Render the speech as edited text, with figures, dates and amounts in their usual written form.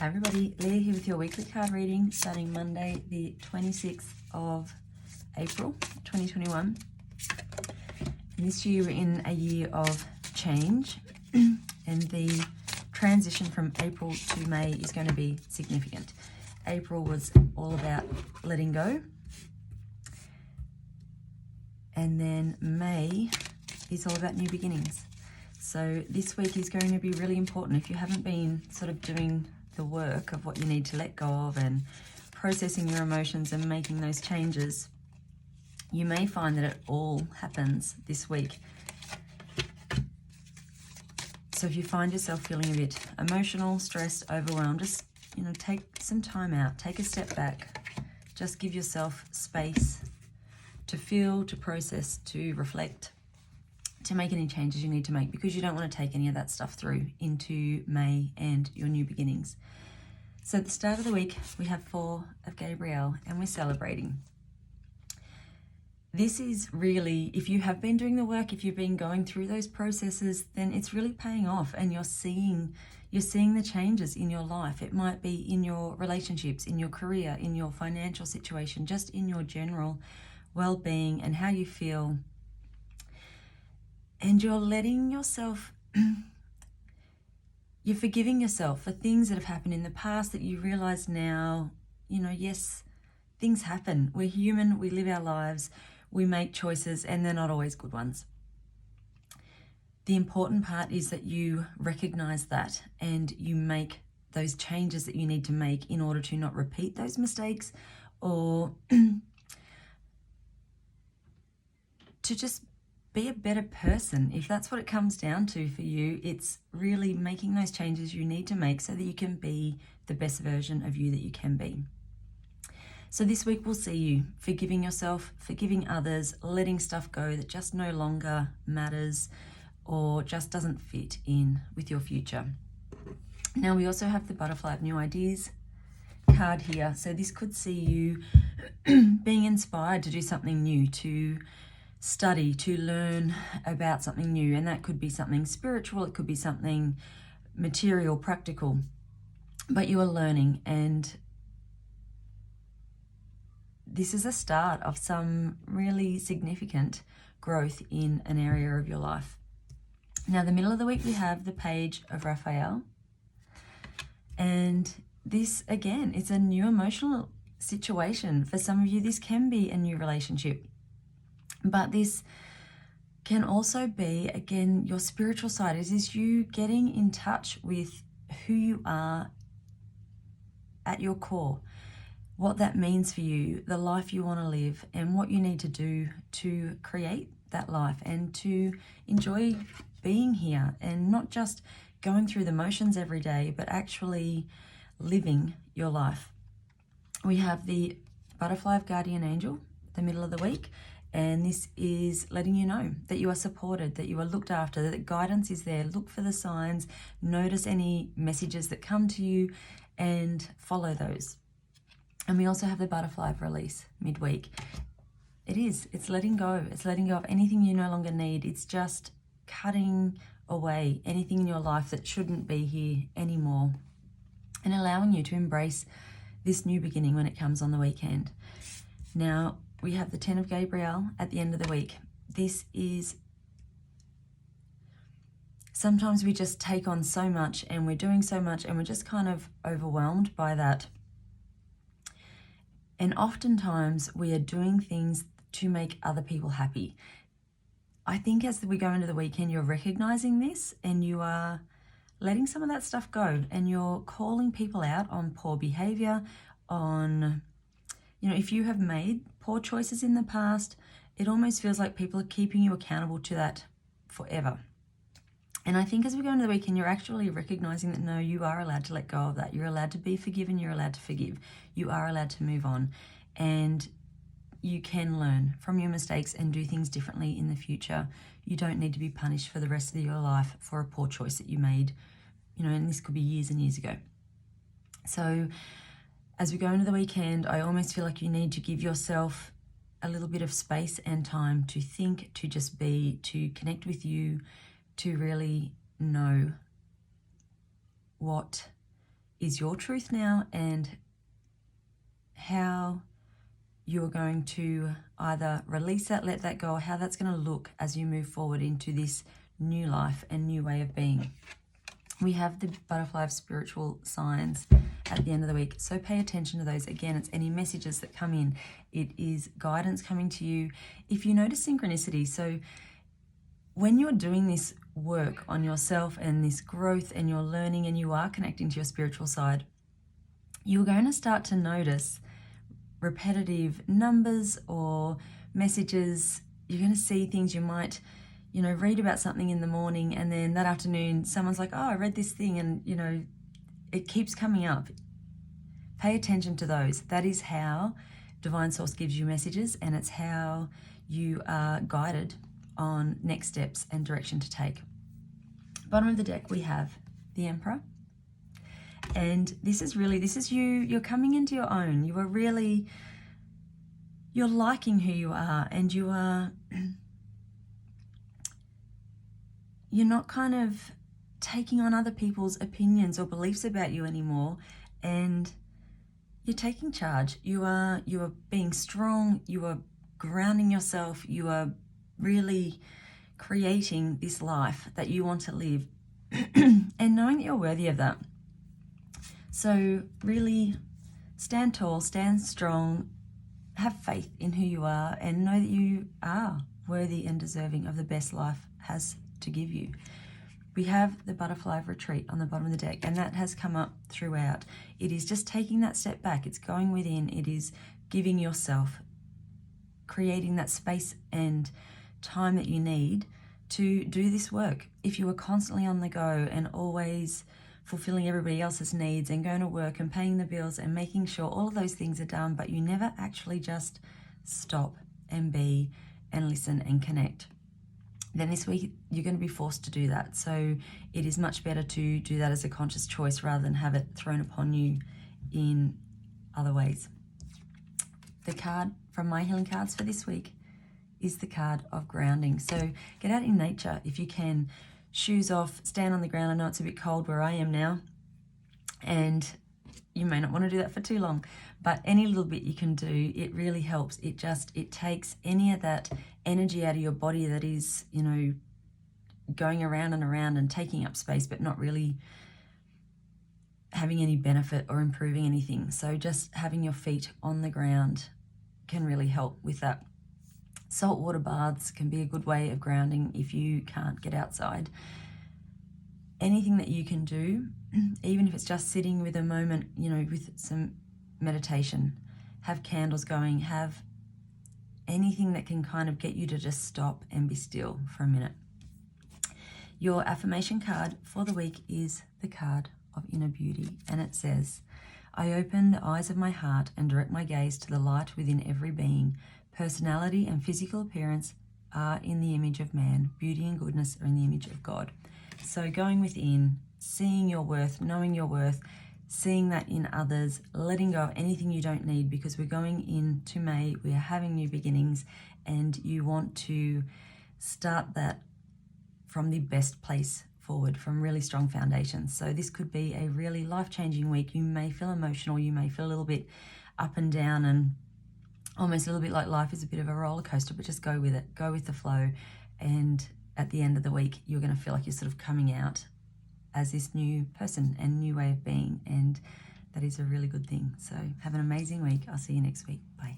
Hi everybody, Leah here with your weekly card reading starting Monday the 26th of April 2021. And this year we're in a year of change and the transition from April to May is going to be significant. April was all about letting go, and then May is all about new beginnings. So this week is going to be really important. If you haven't been sort of doing the work of what you need to let go of and processing your emotions and making those changes, you may find that it all happens this week. So if you find yourself feeling a bit emotional, stressed, overwhelmed, just, take some time out, take a step back, just give yourself space to feel, to process, to reflect, to make any changes you need to make, because you don't want to take any of that stuff through into May and your new beginnings. So at the start of the week, we have 4 of Gabriel and we're celebrating. This is really, if you have been doing the work, if you've been going through those processes, then it's really paying off and you're seeing the changes in your life. It might be in your relationships, in your career, in your financial situation, just in your general well-being and how you feel. And you're letting yourself, you're forgiving yourself for things that have happened in the past that you realize now, yes, things happen. We're human, we live our lives, we make choices, and they're not always good ones. The important part is that you recognize that and you make those changes that you need to make in order to not repeat those mistakes, or to just be a better person. If that's what it comes down to for you, it's really making those changes you need to make so that you can be the best version of you that you can be. So this week we'll see you forgiving yourself, forgiving others, letting stuff go that just no longer matters or just doesn't fit in with your future. Now we also have the Butterfly of New Ideas card here. So this could see you being inspired to do something new, to study, to learn about something new, and that could be something spiritual, it could be something material, practical, but you are learning, and this is a start of some really significant growth in an area of your life. Now the middle of the week we have the Page of Raphael, and this again, it's a new emotional situation. For some of you this can be a new relationship, but this can also be, again, your spiritual side. Is you getting in touch with who you are at your core, what that means for you, the life you want to live, and what you need to do to create that life and to enjoy being here and not just going through the motions every day, but actually living your life. We have the Butterfly of Guardian Angel, the middle of the week. And this is letting you know that you are supported, that you are looked after, that guidance is there. Look for the signs, notice any messages that come to you and follow those. And we also have the Butterfly of Release midweek. It's letting go. It's letting go of anything you no longer need. It's just cutting away anything in your life that shouldn't be here anymore and allowing you to embrace this new beginning when it comes on the weekend. Now, we have the 10 of Gabriel at the end of the week. This is, sometimes we just take on so much and we're doing so much and we're just kind of overwhelmed by that. And oftentimes we are doing things to make other people happy. I think as we go into the weekend, you're recognizing this and you are letting some of that stuff go, and you're calling people out on poor behavior, on, if you have made poor choices in the past, it almost feels like people are keeping you accountable to that forever. And I think as we go into the weekend, you're actually recognizing that no, you are allowed to let go of that. You're allowed to be forgiven. You're allowed to forgive. You are allowed to move on. And you can learn from your mistakes and do things differently in the future. You don't need to be punished for the rest of your life for a poor choice that you made, and this could be years and years ago. So as we go into the weekend, I almost feel like you need to give yourself a little bit of space and time to think, to just be, to connect with you, to really know what is your truth now, and how you're going to either release that, let that go, or how that's going to look as you move forward into this new life and new way of being. We have the butterfly of spiritual signs at the end of the week, so pay attention to those. Again, it's any messages that come in. It is guidance coming to you. If you notice synchronicity, so when you're doing this work on yourself and this growth and you're learning and you are connecting to your spiritual side, you're going to start to notice repetitive numbers or messages. You're going to see things you might, read about something in the morning, and then that afternoon someone's like, oh, I read this thing, and it keeps coming up. Pay attention to those. That is how Divine Source gives you messages, and it's how you are guided on next steps and direction to take. Bottom of the deck, we have the Emperor. And this is you're coming into your own. You're liking who you are, and you're not kind of taking on other people's opinions or beliefs about you anymore, and you're taking charge. You are being strong, you are grounding yourself, you are really creating this life that you want to live and knowing that you're worthy of that. So really stand tall, stand strong, have faith in who you are, and know that you are worthy and deserving of the best life has to give you. We have the butterfly of retreat on the bottom of the deck, and that has come up throughout. It is just taking that step back. It's going within. It is giving yourself, creating that space and time that you need to do this work. If you are constantly on the go and always fulfilling everybody else's needs and going to work and paying the bills and making sure all of those things are done, but you never actually just stop and be and listen and connect, then this week you're going to be forced to do that. So it is much better to do that as a conscious choice rather than have it thrown upon you in other ways. The card from my healing cards for this week is the card of grounding. So get out in nature if you can. Shoes off, stand on the ground. I know it's a bit cold where I am now, and you may not want to do that for too long, but any little bit you can do, it really helps. It takes any of that energy out of your body that is, going around and around and taking up space, but not really having any benefit or improving anything. So just having your feet on the ground can really help with that. Saltwater baths can be a good way of grounding if you can't get outside. Anything that you can do, even if it's just sitting with a moment, with some meditation, have candles going, have anything that can kind of get you to just stop and be still for a minute. Your affirmation card for the week is the card of inner beauty, and it says, I open the eyes of my heart and direct my gaze to the light within every being. Personality and physical appearance are in the image of man. Beauty and goodness are in the image of God. So going within, seeing your worth, knowing your worth, seeing that in others, letting go of anything you don't need, because we're going into May, we are having new beginnings, and you want to start that from the best place forward, from really strong foundations. So this could be a really life-changing week. You may feel emotional, you may feel a little bit up and down and almost a little bit like life is a bit of a roller coaster, but just go with it, go with the flow. And at the end of the week, you're going to feel like you're sort of coming out as this new person and new way of being. And that is a really good thing. So have an amazing week. I'll see you next week. Bye.